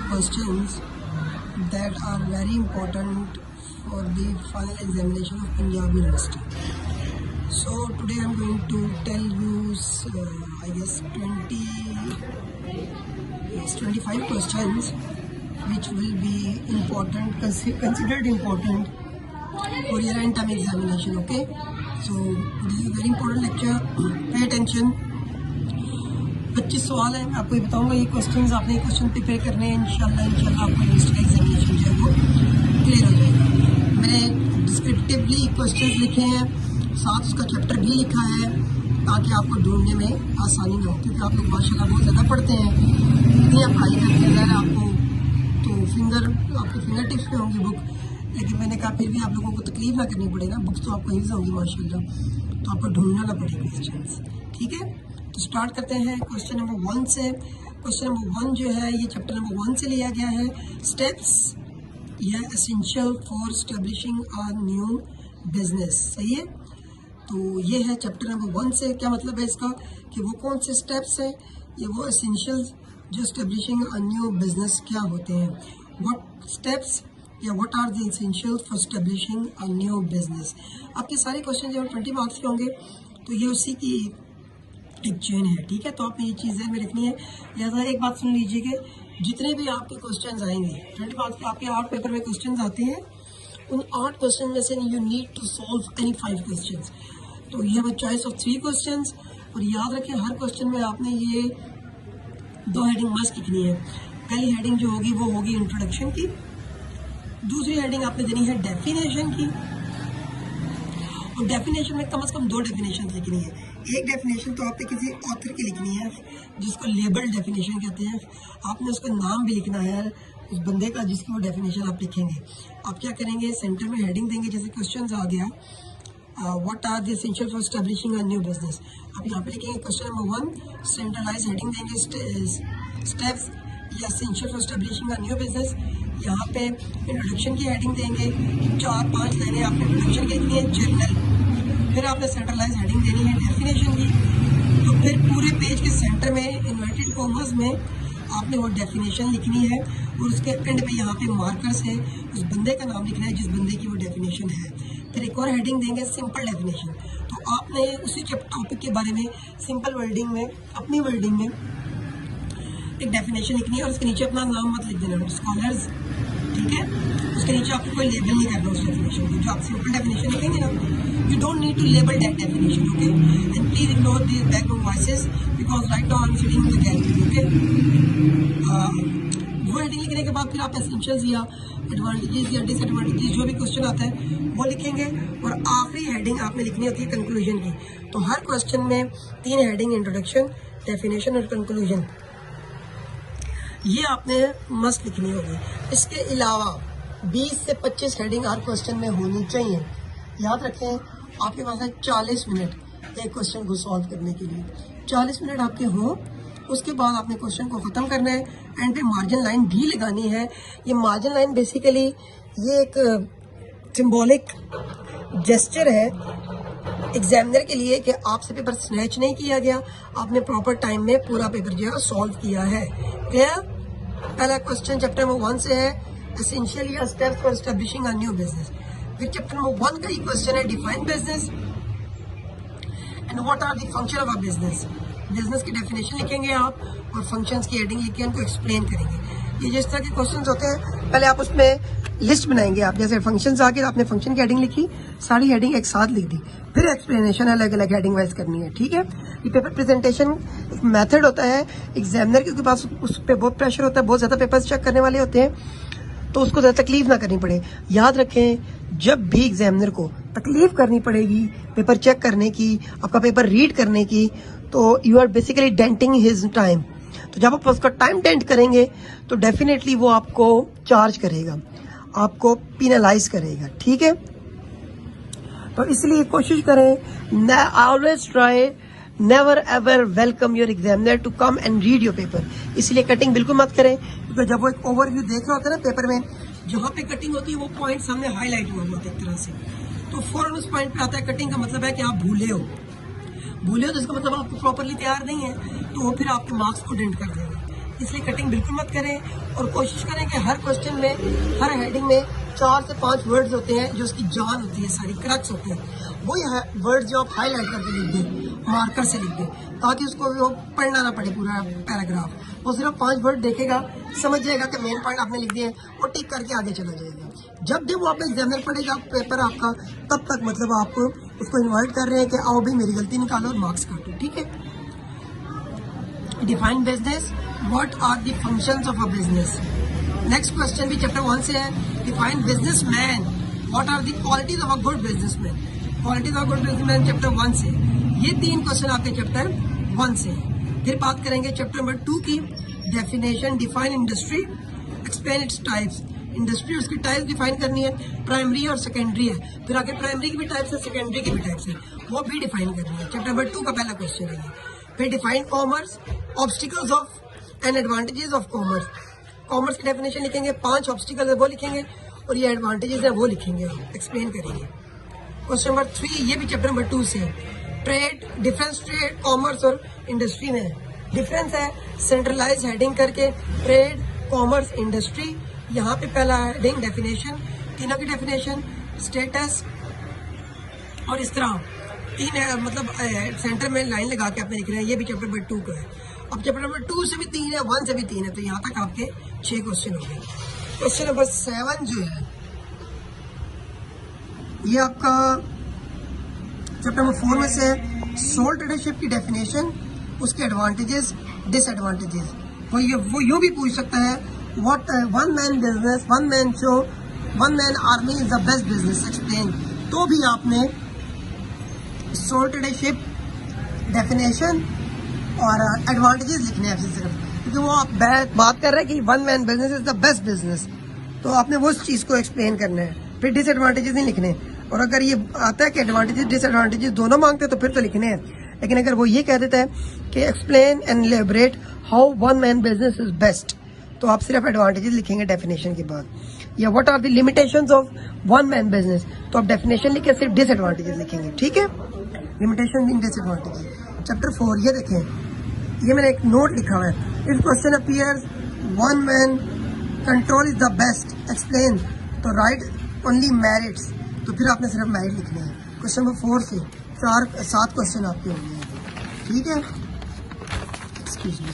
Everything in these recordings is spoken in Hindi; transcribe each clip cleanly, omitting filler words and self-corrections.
questions that are very important for the final examination of Punjab University. So today I'm going to tell you I guess 25 questions which will be important, considered important for your end term examination. Okay, so this is a very important lecture. Pay attention. 25 सवाल है, मैं आपको ये बताऊंगा. ये क्वेश्चंस आपने ये क्वेश्चन प्रिपेयर करने हैं. इंशाल्लाह आपको यूनिवर्सिटी एग्जामिनेशन जो है वो क्लियर हो जाएगा. मैंने डिस्क्रिप्टिवली क्वेश्चंस लिखे हैं, साथ उसका चैप्टर भी लिखा है ताकि आपको ढूंढने में आसानी ना हो, क्योंकि आप लोग माशाल्लाह बहुत ज़्यादा पढ़ते हैं, इतनी आप पढ़ाई करते हैं आपको तो आपके फिंगर टिप्स में होंगी बुक. लेकिन मैंने कहा फिर भी आप लोगों को तकलीफ ना करनी पड़े ना, बुक्स तो आपको यूज़ होंगी माशाल्लाह, तो आपको ढूंढना ना पड़े क्वेश्चंस. ठीक है, तो स्टार्ट करते हैं क्वेश्चन नंबर 1 से. क्वेश्चन नंबर 1 जो है ये चैप्टर नंबर 1 से लिया गया है. स्टेप्स या essential for establishing a new business. सही है, तो ये है चैप्टर नंबर 1 से. क्या मतलब है इसका कि वो कौन से स्टेप्स हैं, ये वो एसेंशियल जो स्टेब्लिशिंग अ न्यू बिजनेस क्या होते हैं. व्हाट स्टेप्स या what are the essential for establishing a new business. आपके सारे क्वेश्चन जो 20 मार्क्स के होंगे, तो ये उसी की एक चेन है. ठीक है, तो आपने ये चीज़ में रखनी है. लिहाजा एक बात सुन लीजिएगा, जितने भी आपके क्वेश्चंस आएंगे 20 मार्क्स के, आपके 8 पेपर में क्वेश्चंस आते हैं, उन 8 क्वेश्चन में से you need to solve any 5 questions. तो ये है चॉइस ऑफ 3 क्वेश्चंस. और याद रखें हर क्वेश्चन में आपने ये 2 हेडिंग मस्ट लिखनी है. पहली हेडिंग जो होगी वो होगी इंट्रोडक्शन की, दूसरी हेडिंग आपने देनी है डेफिनेशन की. और डेफिनेशन में कम से कम 2 डेफिनेशन लिखनी है. एक डेफिनेशन तो आपने किसी ऑथर की लिखनी है जिसको लेबल डेफिनेशन कहते हैं. आपने उसका नाम भी लिखना है उस बंदे का जिसकी वो डेफिनेशन आप लिखेंगे. आप क्या करेंगे, सेंटर में हेडिंग देंगे. जैसे क्वेश्चन आ गया what are the essential for establishing a new business, आप यहाँ पे लिखेंगे क्वेश्चन नंबर 1. सेंट्रलाइज हेडिंग देंगे स्टेप्स या essential for establishing a new business. यहाँ पे इंट्रोडक्शन की हेडिंग देंगे, 4-5 लाइनें आपने इंट्रोडक्शन की लिखनी है, जर्नल. फिर आपने सेंट्रलाइज हेडिंग देनी है डेफिनेशन की. तो फिर पूरे पेज के सेंटर में इन्वर्टेड कॉमर्स में आपने वो डेफिनेशन लिखनी है. और उसके एंड पे यहाँ पे मार्कर्स है, उस बंदे का नाम लिखना है जिस बंदे की वो डेफिनेशन है. फिर एक और हेडिंग देंगे सिंपल डेफिनेशन. तो आपने उसी टॉपिक के बारे में सिंपल वर्डिंग में, अपनी वर्डिंग में एक डेफिनेशन लिखनी है. और उसके नीचे अपना नाम मत लिख देना, स्कॉलर्स. ठीक है, उसके नीचे आपको कोई लेबल नहीं करना उस डेफिनेशन को. जो आप सिंपल डेफिनेशन लिखेंगे ना, you don't need to label that definition, okay? And please ignore the background voices because right now I'm sitting in the gallery, okay? वो हेडिंग लिखने के बाद फिर आप एसेंशियल्स या एडवांटेजेस या डिसएडवांटेजेस जो भी क्वेश्चन आता है वो लिखेंगे. और आखिरी हेडिंग आपने लिखनी होती है कंक्लूजन की. तो हर क्वेश्चन में 3 हेडिंग, इंट्रोडक्शन, डेफिनेशन और कंक्लूजन, ये आपने मस्ट लिखनी होगी. इसके अलावा 20 से 25 हेडिंग हर क्वेश्चन में होनी चाहिए. याद रखें आपके पास है 40 मिनट एक क्वेश्चन को सॉल्व करने के लिए. 40 मिनट आपके हो, उसके बाद आपने क्वेश्चन को ख़त्म करना है. एंड पे मार्जिन लाइन भी लगानी है. ये मार्जिन लाइन बेसिकली ये एक सिंबॉलिक जेस्चर है एग्जामिनर के लिए कि आपसे पेपर स्नैच नहीं किया गया, आपने प्रॉपर टाइम में पूरा पेपर जो है सॉल्व किया है. क्लियर? पहला क्वेश्चन चैप्टर नंबर 1 से है एसेंशियल या steps for establishing a new business. फिर चैप्टर नंबर 1 का ही क्वेश्चन है define business and what are the function of a business. Business की डेफिनेशन लिखेंगे आप और फंक्शंस की हेडिंग लिख के उनको एक्सप्लेन करेंगे. ये जिस तरह के क्वेश्चंस होते हैं, पहले आप उसमें लिस्ट बनाएंगे. आप जैसे फंक्शंस आके आपने फंक्शन की हेडिंग लिखी, सारी हेडिंग एक साथ लिख दी, फिर एक्सप्लेनेशन अलग अलग हेडिंग वाइज करनी है. ठीक है, ये पेपर प्रेजेंटेशन एक मेथड होता है. एग्जामिनर के पास उस पर बहुत प्रेशर होता है, बहुत ज़्यादा पेपर्स चेक करने वाले होते हैं, तो उसको ज़्यादा तकलीफ ना करनी पड़े. याद रखें जब भी एग्जामिनर को तकलीफ करनी पड़ेगी पेपर चेक करने की, आपका पेपर रीड करने की, तो you are basically denting his time. तो जब आप उसका टाइम डेंट करेंगे तो डेफिनेटली वो आपको चार्ज करेगा, आपको पिनलाइज करेगा. ठीक है, तो इसलिए कोशिश करें, always try, never ever welcome your examiner to come and read your paper. इसलिए कटिंग बिल्कुल मत करें, क्योंकि जब वो एक ओवरव्यू देख रहा होता है ना पेपर में, जहाँ पे कटिंग होती है वो पॉइंट सामने हाईलाइट हुआ होता है एक तरह से, तो फौरन उस पॉइंट पे आता है. कटिंग का मतलब है कि आप भूले हो तो इसका मतलब आपको प्रॉपरली तैयार नहीं है, तो वो फिर आपके मार्क्स को डेंट कर देगा. इसलिए कटिंग बिल्कुल मत करें और कोशिश करें कि हर क्वेश्चन में, हर हेडिंग में 4 से 5 वर्ड्स होते हैं जो उसकी जान होती है, सारी क्रक्स होते हैं, वही वर्ड्स जो आप हाईलाइट करके लिख दें, मार्कर से लिख दें, ताकि उसको वो पढ़ना ना पड़े पूरा पैराग्राफ। वो सिर्फ 5 वर्ड देखेगा, समझ जाएगा कि मेन पॉइंट आपने लिख दिए और टिक करके आगे चला जाएगा। जब वो आपका एग्जामिनर पढ़ेगा पेपर आपका, तब तक मतलब आप उसको इन्वाइट कर रहे हैं कि आओ भाई मेरी गलती निकालो और मार्क्स काटो, ठीक है। Define business, what are the functions of a business. Next question भी चैप्टर 1 से है। Define businessman, what are the qualities of a good businessman. Qualities of good businessman chapter 1 से। ये 3 क्वेश्चन आपके चैप्टर 1 से। फिर बात करेंगे चैप्टर नंबर 2 की, definition, define industry, explain its types. Industry, उसकी टाइप्स डिफाइन करनी है, प्राइमरी और सेकेंडरी है, फिर आगे प्राइमरी की भी टाइप्स है, सेकेंडरी की भी टाइप्स है, वो भी डिफाइन करनी है। चैप्टर नंबर 2 का पहला क्वेश्चन है। फिर define commerce, obstacles of and advantages of commerce. Commerce की डेफिनेशन लिखेंगे, 5 ऑब्स्टिकल है वो लिखेंगे और ये एडवांटेजेस है वो लिखेंगे, एक्सप्लेन करेंगे। क्वेश्चन नंबर 3, ये भी चैप्टर नंबर 2 से है। ट्रेड, डिफरेंस ट्रेड, कॉमर्स और इंडस्ट्री में है। डिफरेंस है सेंट्रलाइज हेडिंग करके, ट्रेड, कॉमर्स, इंडस्ट्री। यहाँ पे पहला हेडिंग डेफिनेशन, तीनों की डेफिनेशन, स्टेटस और इस तरह 3 मतलब सेंटर में लाइन लगा के आपने लिख रहे हैं। ये भी चैप्टर नंबर 2 का है। अब चैप्टर नंबर 2 से भी 3 है, 1 से भी 3 है, तो यहाँ तक आपके 6 क्वेश्चन हो गए। क्वेश्चन नंबर 7 जो है ये आपका चैप्टर नंबर 4 में से है। सोल ट्रेडरशिप की डेफिनेशन, उसके एडवांटेजेस, डिसएडवांटेजेस। वो यूँ भी पूछ सकता है, what one man business, one man show, one man army is the best business, explain. तो भी आपने सोल ट्रेडरशिप, डेफिनेशन और एडवांटेजेस लिखने हैं सिर्फ, क्योंकि वो आप बात कर रहे हैं कि one man business is the best business, तो आपने वो चीज को एक्सप्लेन करना है। फिर डिसएडवांटेजेस नहीं लिखने, और अगर ये आता है कि एडवांटेजेस डिसएडवांटेजेस दोनों मांगते हैं तो फिर तो लिखने हैं। लेकिन अगर वो ये कह देता है कि explain and elaborate how one man business is best, तो आप सिर्फ एडवांटेजेस लिखेंगे डेफिनेशन के बाद। या what are the limitations of one man business, तो आप डेफिनेशन लिखे सिर्फ डिसएडवांटेजेस लिखेंगे, ठीक है। Limitation in disadvantages. चैप्टर 4 ये देखें, ये मैंने एक नोट लिखा हुआ है। If question appears one man control is the best, explain, तो राइट ओनली मेरिट्स, तो फिर आपने सिर्फ मेरिट लिखने हैं। क्वेश्चन नंबर 4 से 7 क्वेश्चन आपके होंगे, ठीक है। Excuse me,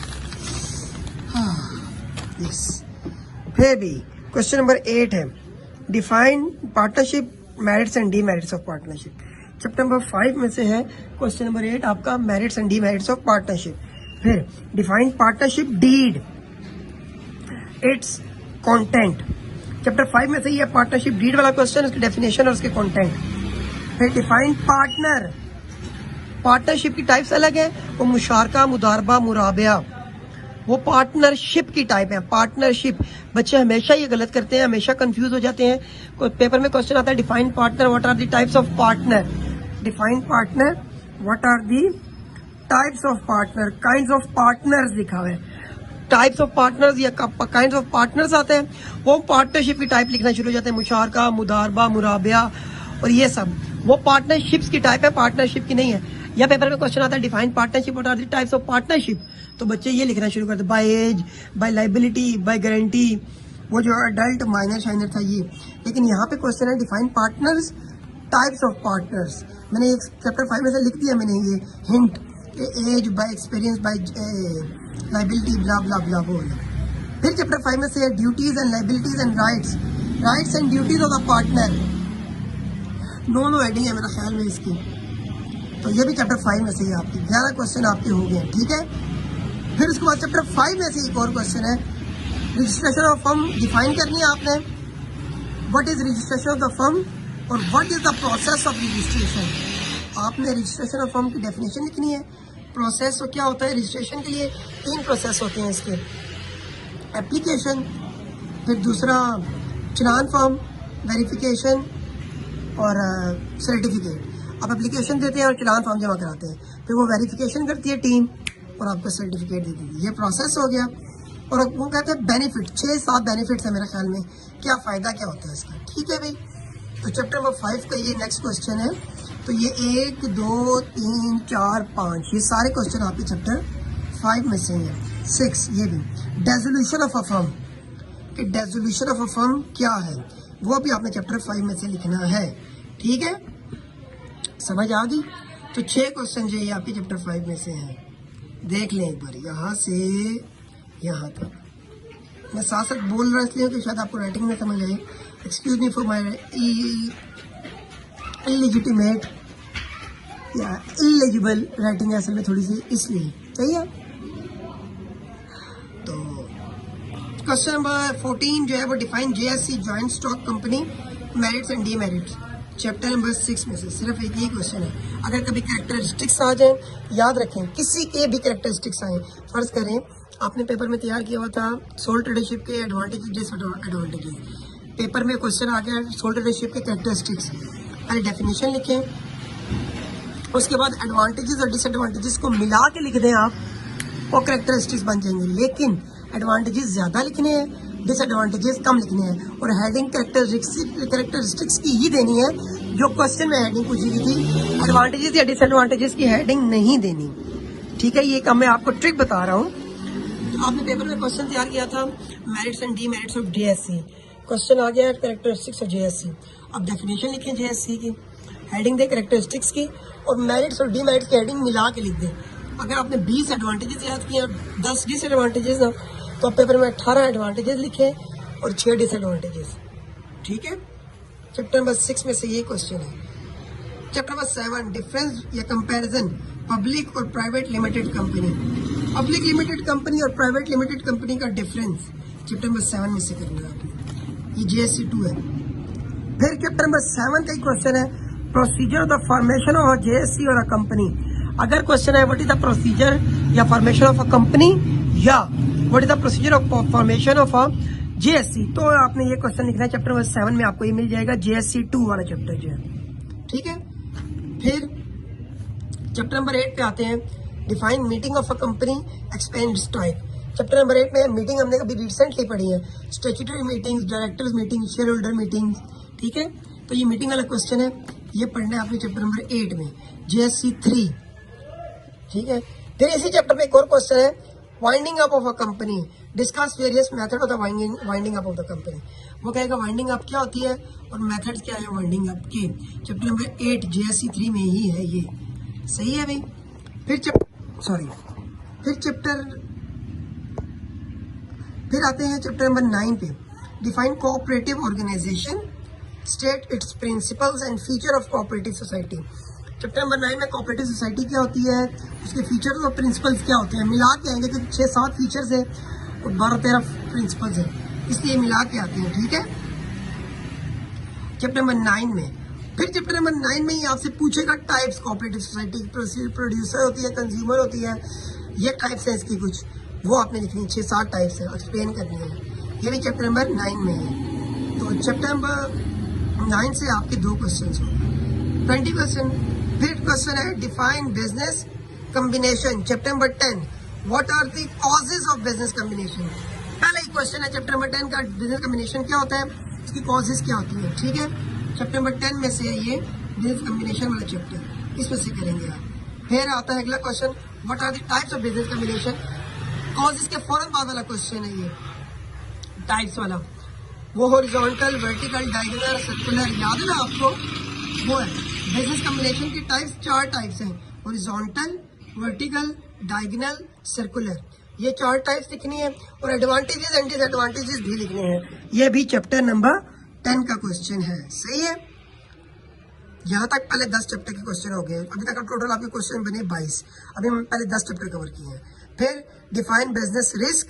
yes. फिर भी क्वेश्चन नंबर 8 है, define partnership, merits and demerits of partnership. Chapter number 5 में से है क्वेश्चन नंबर 8 आपका, merits and demerits of partnership. फिर define partnership deed, its content. Chapter 5 में से ये पार्टनरशिप डीड वाला क्वेश्चन, उसकी डेफिनेशन और उसके कंटेंट। फिर डिफाइन पार्टनर, पार्टनरशिप की टाइप्स अलग है, वो मुशारका, मुदारबा, मुराबिया, वो पार्टनरशिप की टाइप है। पार्टनरशिप, बच्चे हमेशा ये गलत करते हैं, हमेशा कंफ्यूज हो जाते हैं। पेपर में क्वेश्चन आता है define partner, what are the types of partner. Define partner, what are the types of partner, kinds of partners लिखा हुआ है। टाइप्स ऑफ पार्टनर्स या काइंड्स ऑफ पार्टनर्स आते हैं, वो पार्टनरशिप की टाइप लिखना शुरू हो जाते हैं, मुशारका, मुदारबा, मुराबिया और ये सब, वो पार्टनरशिप्स की टाइप है, पार्टनरशिप की नहीं है। या पेपर में क्वेश्चन आता है define partnership, what are the types of partnership, तो बच्चे ये लिखना शुरू करते हैं, by age, by liability, by guarantee, वो जो एडल्ट, माइनर, शाइनर था ये। लेकिन यहाँ पे क्वेश्चन है define partners, types of partners. मैंने एक चैप्टर 5 में से लिख दिया मैंने ये hint, age, by experience, by liability, blah blah blah बोल। फिर चैप्टर 5 में से duties and liabilities and rights, rights and duties of the partner. No heading है मेरा ख्याल में इसकी, तो ये भी चैप्टर 5 में से ही आपकी 11 क्वेश्चन आपके हो गए, ठीक है। फिर उसके बाद चैप्टर 5 में से एक और क्वेश्चन है, रजिस्ट्रेशन ऑफ फर्म डिफाइन करनी है आपने। What is registration of the firm और what is the process of registration. आपने रजिस्ट्रेशन ऑफ फर्म की डेफिनेशन लिखनी है। प्रोसेस तो क्या होता है रजिस्ट्रेशन के लिए, 3 प्रोसेस होते हैं इसके, एप्लीकेशन, फिर दूसरा चलान फॉर्म, वेरिफिकेशन और सर्टिफिकेट। आप एप्लीकेशन देते हैं और चलान फॉर्म जमा कराते हैं, फिर वो वेरिफिकेशन करती है टीम और आपको सर्टिफिकेट दे देती है। ये प्रोसेस हो गया। और वो कहते हैं बेनिफिट, 6-7 बेनिफिट्स है मेरे ख्याल में, क्या फ़ायदा क्या होता है इसका, ठीक है भाई। तो चैप्टर नंबर 5 का ये नेक्स्ट क्वेश्चन है। तो ये 1, 2, 3, 4, 5 ये सारे क्वेश्चन आपके चैप्टर 5 में से हैं। 6 ये भी डेसोल्यूशन ऑफ अ फर्म, कि डेसोल्यूशन ऑफ अ फर्म क्या है वो भी आपने चैप्टर 5 में से लिखना है। ठीक है, समझ आ गई? तो 6 क्वेश्चन जो ये आपके चैप्टर 5 में से हैं, देख लें एक बार यहाँ से यहाँ तक। मैं साथ साथ बोल रहा इसलिए कि शायद आपको राइटिंग में समझ आए। Excuse me for my illegitimate या इलिजिबल राइटिंग असल में थोड़ी सी, इसलिए सही है। तो क्वेश्चन नंबर 14 जो है वो define JSC joint stock company merits and demerits, chapter number 6 में से सिर्फ एक ही क्वेश्चन है। अगर कभी कैरेक्टरिस्टिक्स आ जाए, याद रखें किसी के भी कैरेक्टरिस्टिक्स आए, फर्ज करें आपने पेपर में तैयार किया हुआ था सोल ट्रेडरशिप के एडवांटेजेस डिसएडवांटेजेस, पेपर में क्वेश्चन आ गया सोल ट्रेडरशिप के कैरेक्टरिस्टिक्स, पहले डेफिनेशन लिखें, उसके बाद एडवांटेजेस और डिसएडवांटेजेस को मिला के लिख दें आप, वो कैरेक्टरिस्टिक्स बन जाएंगे। लेकिन एडवांटेजेस ज़्यादा लिखने हैं, डिसएडवांटेजेस कम लिखने हैं, और हेडिंग कैरेक्टरिस्टिक्स की ही देनी है जो क्वेश्चन में हेडिंग पूछी गई थी। एडवांटेजेस या डिसएडवांटेजेस की हेडिंग नहीं देनी। ठीक है, ये काम मैं आपको ट्रिक बता रहा हूँ। तो आपने पेपर में क्वेश्चन तैयार किया था merits and demerits of JSC, question आ गया कैरेक्टरिस्टिक्स ऑफ जेएससी। अब डेफिनेशन लिखें जेएससी की, हेडिंग दे कैरेक्टरिस्टिक्स की, और मेरिट्स और डीमेरिट्स की हेडिंग मिला के लिख दें। अगर आपने 20 एडवांटेजेस याद किए और 10 डिसएडवांटेजेस ना, तो आप पेपर में 18 एडवांटेजेस लिखें और 6 डिसएडवांटेजेस। ठीक है, चैप्टर नंबर 6 में से ये क्वेश्चन है। चैप्टर नंबर 7 डिफरेंस या कंपैरिजन पब्लिक और private limited company, public limited company और प्राइवेट लिमिटेड कंपनी का डिफरेंस चैप्टर नंबर 7 में से करना है आपने, ये जेएससी 2 है। फिर चैप्टर नंबर 7 का ही क्वेश्चन है procedure of the formation of JSC और अ कंपनी। अगर क्वेश्चन है व्हाट इज द प्रोसीजर या फॉर्मेशन ऑफ अ कंपनी या what is the procedure of formation of a JSC, तो आपने ये क्वेश्चन लिखना है चैप्टर नंबर 7 में, आपको ये मिल जाएगा जेएससी 2 वाला चैप्टर जो है। ठीक है, फिर चैप्टर नंबर 8 पे आते हैं, define meeting of a company, expand type. Chapter number 8 में मीटिंग हमने अभी रिसेंटली पढ़ी है, statutory meetings, directors meeting, share holder meetings. ठीक है, तो ये मीटिंग वाला क्वेश्चन है, ये पढ़ना है आपने चैप्टर नंबर 8 में, जेएससी 3। ठीक है, फिर इसी चैप्टर में एक और क्वेश्चन है winding up of a company, discuss various method of the winding up of the company. वो कहेगा वाइंडिंग अप क्या होती है और मेथड्स क्या है वाइंडिंग अप के। चैप्टर नंबर 8 जेएससी 3 में ही है ये, सही है भाई। फिर आते हैं चैप्टर नंबर 9 पे, define cooperative organisation, state its principles and feature of cooperative society. Chapter number 9 में कोऑपरेटिव सोसाइटी क्या होती है, उसके फीचर्स और प्रिंसिपल्स क्या होते हैं, मिला के आएंगे क्योंकि 6-7 फीचर्स है और 12-13 प्रिंसिपल्स है, इसलिए मिला के आते हैं। ठीक है, चैप्टर नंबर 9 में। फिर चैप्टर नंबर 9 में ही आपसे पूछेगा टाइप्स कोऑपरेटिव सोसाइटी, प्रोड्यूसर होती है, कंज्यूमर होती है, ये टाइप्स है इसकी कुछ, वो आपने लिखनी है, 6-7 टाइप्स है, एक्सप्लेन करनी है, ये भी चैप्टर नंबर 9 में है। तो चैप्टर नंबर 9 से आपके 2 क्वेश्चन हो, 20 क्वेश्चन। फिर क्वेश्चन है define business combination, chapter number 10, what are the causes of business combination. पहला ही क्वेश्चन है चैप्टर नंबर 10 का, बिजनेस कॉम्बिनेशन क्या होता है, इसकी कॉजेज क्या होती है। ठीक है, चैप्टर नंबर 10 में से ये बिजनेस कॉम्बिनेशन वाला चैप्टर, इसमें से करेंगे आप। फिर आता है अगला question, what are the types of business combination, causes के फौरन बाद वाला क्वेश्चन है ये टाइप्स वाला, वो हॉरिजॉन्टल, वर्टिकल, डायगोनल, सर्कुलर, याद है ना आपको, वो है बिजनेस कॉम्बिनेशन की टाइप्स। 4 टाइप्स हैं, हॉरिजॉन्टल, वर्टिकल, डायगोनल, सर्कुलर, ये 4 टाइप्स लिखनी है, और एडवांटेजेस एंड डिसएडवांटेजेस भी लिखने हैं। ये भी चैप्टर नंबर 10 का क्वेश्चन है, सही है। यहाँ तक पहले 10 चैप्टर के क्वेश्चन हो गए, अभी तक टोटल आपके क्वेश्चन बने 22, अभी हम पहले 10 चैप्टर कवर किए हैं। फिर डिफाइन बिजनेस रिस्क,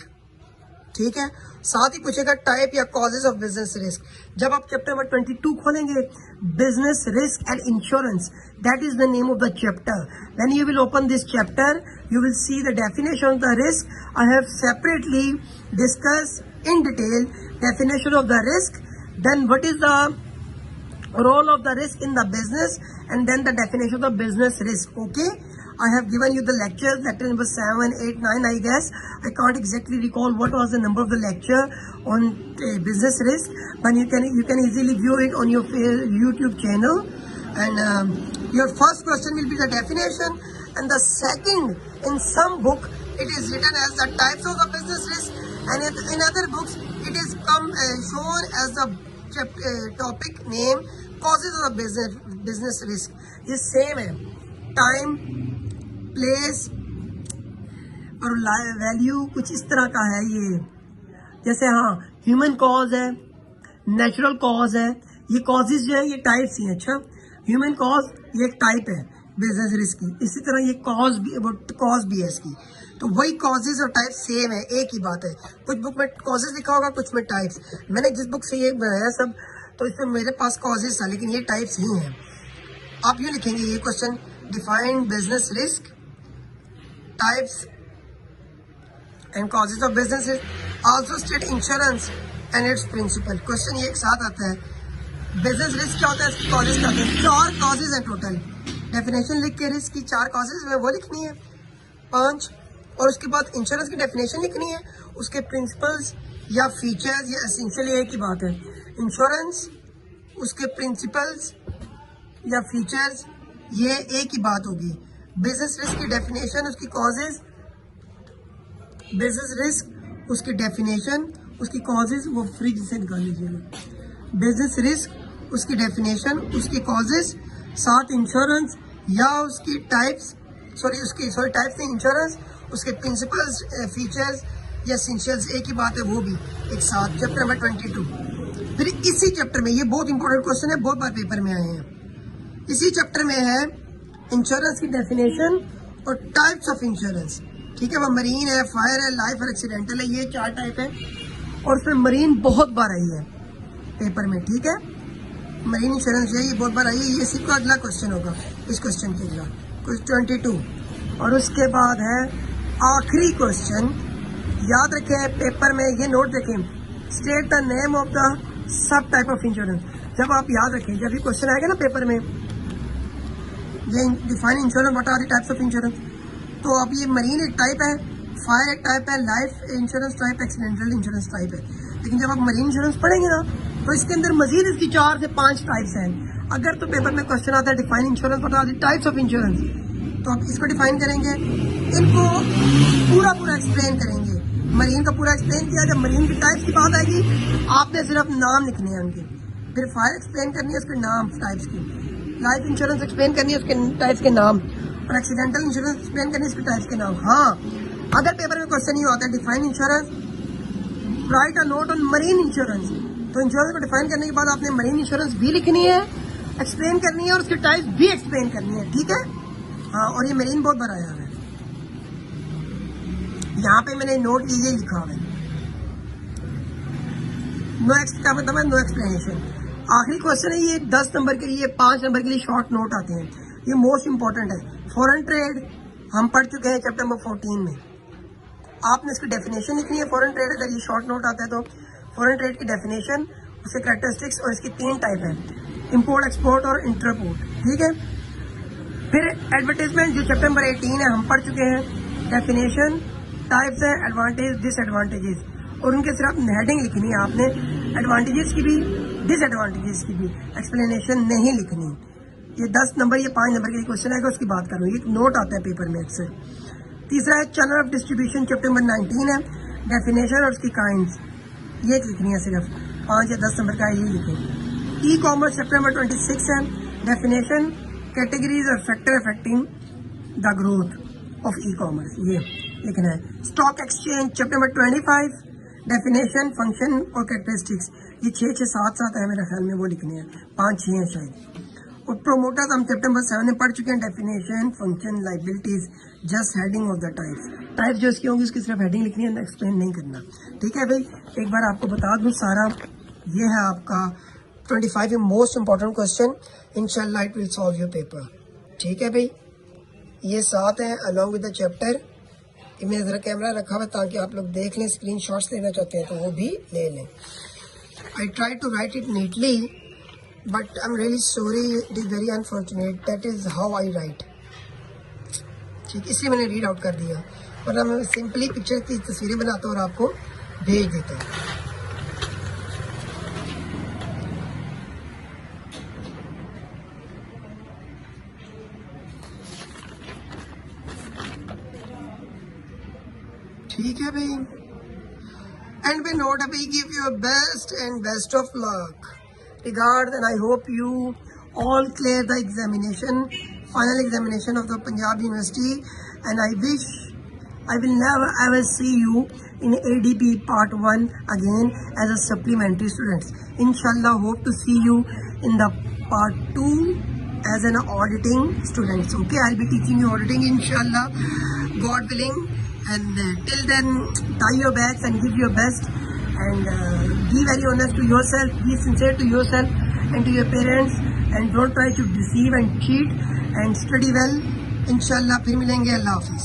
ठीक है, साथ ही पूछेगा टाइप या कॉजेज ऑफ बिजनेस रिस्क। जब आप चैप्टर नंबर 22 खोलेंगे, business risk and insurance, that is the name of the chapter. When you will open this chapter, you will see the definition of the risk. I have separately discussed in detail definition of the risk, then what is the role of the risk in the business, and then the definition of the business risk. Okay, I have given you the lectures, lecture number 7, 8, 9, I guess. I can't exactly recall what was the number of the lecture on business risk, but you can easily view it on your YouTube channel. And your first question will be the definition, and the second, in some book it is written as the types of the business risk, and in other books it is shown as the topic name causes of the business risk. ये सेम है, टाइम, प्लेस और वैल्यू कुछ इस तरह का है ये। जैसे हाँ, ह्यूमन कॉज है, नेचुरल कॉज है, ये कॉजेज जो है ये टाइप्स ही हैं। अच्छा, ह्यूमन कॉज ये एक टाइप है बिजनेस रिस्क की, इसी तरह ये कॉज भी है इसकी। तो वही कॉजेज और टाइप्स सेम है, एक ही बात है। कुछ बुक में कॉजेज लिखा होगा, कुछ में टाइप्स। मैंने जिस बुक से ये बनाया सब, तो इसमें मेरे पास कॉजेज था, लेकिन ये टाइप्स ही हैं। आप यूँ लिखेंगे ये question, define business risk, types and causes of business risk, also state insurance and its principle. Question ये एक साथ आता है। बिजनेस रिस्क क्या होता है, इसकी कॉजेज क्या होते हैं? 4 कॉजेज हैं टोटल। डेफिनेशन लिख के रिस्क की 4 कॉजेज में वो लिखनी है 5, और उसके बाद इंश्योरेंस की डेफिनेशन लिखनी है, उसके प्रिंसिपल्स या फीचर्स या एसेंशियल, एक ही बात है। इंश्योरेंस, उसके प्रिंसिपल्स या फीचर्स, ये एक ही बात होगी। बिजनेस रिस्क की डेफिनेशन, उसकी कॉजेज, बिजनेस रिस्क उसकी डेफिनेशन, उसकी कॉजेज, वो फ्रिज से निकाल लीजिएगा। बिजनेस रिस्क, उसकी डेफिनेशन, उसकी कॉजेज, साथ इंश्योरेंस या उसकी टाइप्स, टाइप्स नहीं, इंश्योरेंस, उसके प्रिंसिपल्स, फीचर्स या एसेंशियल्स, एक ही बात है, वो भी एक साथ। Chapter number 22। फिर इसी चैप्टर में, ये बहुत इंपॉर्टेंट क्वेश्चन है, बहुत बार पेपर में आए हैं। इसी चैप्टर में है इंश्योरेंस की डेफिनेशन और टाइप्स ऑफ इंश्योरेंस। ठीक है, वो मरीन है, फायर है, लाइफ और एक्सीडेंटल है, ये 4 टाइप है। और उसमें मरीन बहुत बार आई है पेपर में। ठीक है, मरीन इंश्योरेंस है, ये बहुत बार आई है। ये इसी का अगला क्वेश्चन होगा, इस क्वेश्चन के अगला क्वेश्चन 22। और उसके बाद है आखिरी क्वेश्चन, याद रखें पेपर में, ये नोट रखें, state the name of the sub type of insurance. जब आप याद रखें, जब ये क्वेश्चन आएगा ना पेपर में, ये define insurance, what are the types of insurance, तो अब ये मरीन एक टाइप है, फायर एक टाइप है, life insurance type, accidental insurance type है। लेकिन जब आप मरीन इंश्योरेंस पढ़ेंगे ना, तो इसके अंदर मजीद इसकी 4 से 5 टाइप्स हैं। अगर तो पेपर में क्वेश्चन आता है define insurance, what are the types of insurance, तो आप इसको डिफाइन करेंगे, इनको पूरा एक्सप्लेन करेंगे। मरीन का पूरा एक्सप्लेन किया। जब मरीन की टाइप्स की बात आएगी, आपने सिर्फ नाम लिखने हैं उनके। फिर फायर एक्सप्लेन करनी है, उसके नाम टाइप्स की। लाइफ इंश्योरेंस एक्सप्लेन करनी है, उसके टाइप्स के नाम। और एक्सीडेंटल इंश्योरेंस एक्सप्लेन करनी है, उसके टाइप्स के नाम। हाँ, अगर पेपर में क्वेश्चन ये होता है define insurance, right a note on marine insurance, तो इंश्योरेंस को डिफाइन करने के बाद आपने मरीन इंश्योरेंस भी लिखनी है, एक्सप्लेन करनी है, और उसके टाइप्स भी एक्सप्लेन करनी है। ठीक है, हाँ। और ये मरीन बहुत बार आया है, यहाँ पे मैंने नोट लीजिए लिखा हुआ है, क्या मतलब है, नो एक्सप्लेनेशन। आखिरी क्वेश्चन है ये, 10 नंबर के लिए, 5 नंबर के लिए शॉर्ट नोट आते हैं, ये मोस्ट इंपॉर्टेंट है। फॉरेन ट्रेड हम पढ़ चुके हैं चैप्टर नंबर 14 में। आपने इसकी डेफिनेशन लिखनी है। फॉरेन ट्रेड, अगर ये शॉर्ट नोट आता है तो फॉरेन ट्रेड की डेफिनेशन, उसके कैरेक्टरिस्टिक्स, और इसकी 3 टाइप है, इंपोर्ट, एक्सपोर्ट और इंटरपोर्ट। ठीक है, फिर एडवर्टाइजमेंट जो चैप्टर नंबर 18 है हम पढ़ चुके हैं। डेफिनेशन, टाइप्स है, एडवांटेज, डिसएडवांटेजेस, और उनके सिर्फ हेडिंग लिखनी है आपने, एडवांटेजेस की भी, डिसएडवांटेजेस की भी, एक्सप्लेनेशन नहीं लिखनी। ये 10 नंबर, ये 5 नंबर के क्वेश्चन आएगा, उसकी बात करूँ, ये नोट आता है पेपर में अक्सर। तीसरा है channel of distribution, chapter number 19 है, डेफिनेशन और उसकी काइंड्स, ये लिखनी है सिर्फ, 5 या 10 नंबर का ये लिखें। ई कॉमर्स चैप्टर नंबर 26 है, डेफिनेशन, कैटेगरीज और factor affecting the growth of e commerce, ये लिखना है। Stock exchange chapter number 25, definition, function और कैरेक्टरिस्टिक्स, ये 6-7 है मेरे ख्याल में, वो लिखने हैं, 5-6 हैं शायद। और प्रोमोटर्स हम चैप्टर नंबर 7 में पढ़ चुके हैं, definition, function, liabilities, just heading of the types जो इसकी होंगी उसकी सिर्फ हेडिंग लिखनी है, एक्सप्लेन नहीं करना। ठीक है भाई, एक बार आपको बता दूं सारा, ये है आपका 25 मोस्ट इंपॉर्टेंट क्वेश्चन, इंशाल्लाह it will solve your paper. ठीक है भाई, ये 7 है अलॉन्ग विद द चैप्टर। मैंने जरा कैमरा रखा हुआ ताकि आप लोग देख लें, स्क्रीन शॉट्स लेना चाहते हैं तो वो भी ले लें। I try to write it neatly, but I'm really sorry, it is very unfortunate, that is how I write। ठीक, इसलिए मैंने रीड आउट कर दिया, वरना मैं सिंपली पिक्चर की तस्वीरें बनाता हूँ और आपको भेज देता हूँ। ठीक है भाई, and we note we give you best and best of luck. Regards, and I hope you all clear the examination, final examination of the Punjab University, and I wish I will never ever see you in ADP part 1 again as a supplementary students. Inshallah, hope to see you in the part 2 as an auditing students. Okay, I'll be teaching you auditing inshallah, God willing. And till then, tie your bags and give your best, and be very honest to yourself, be sincere to yourself and to your parents, and don't try to deceive and cheat, and study well. Inshallah, फिर मिलेंगे. अल्लाह हाफिज़.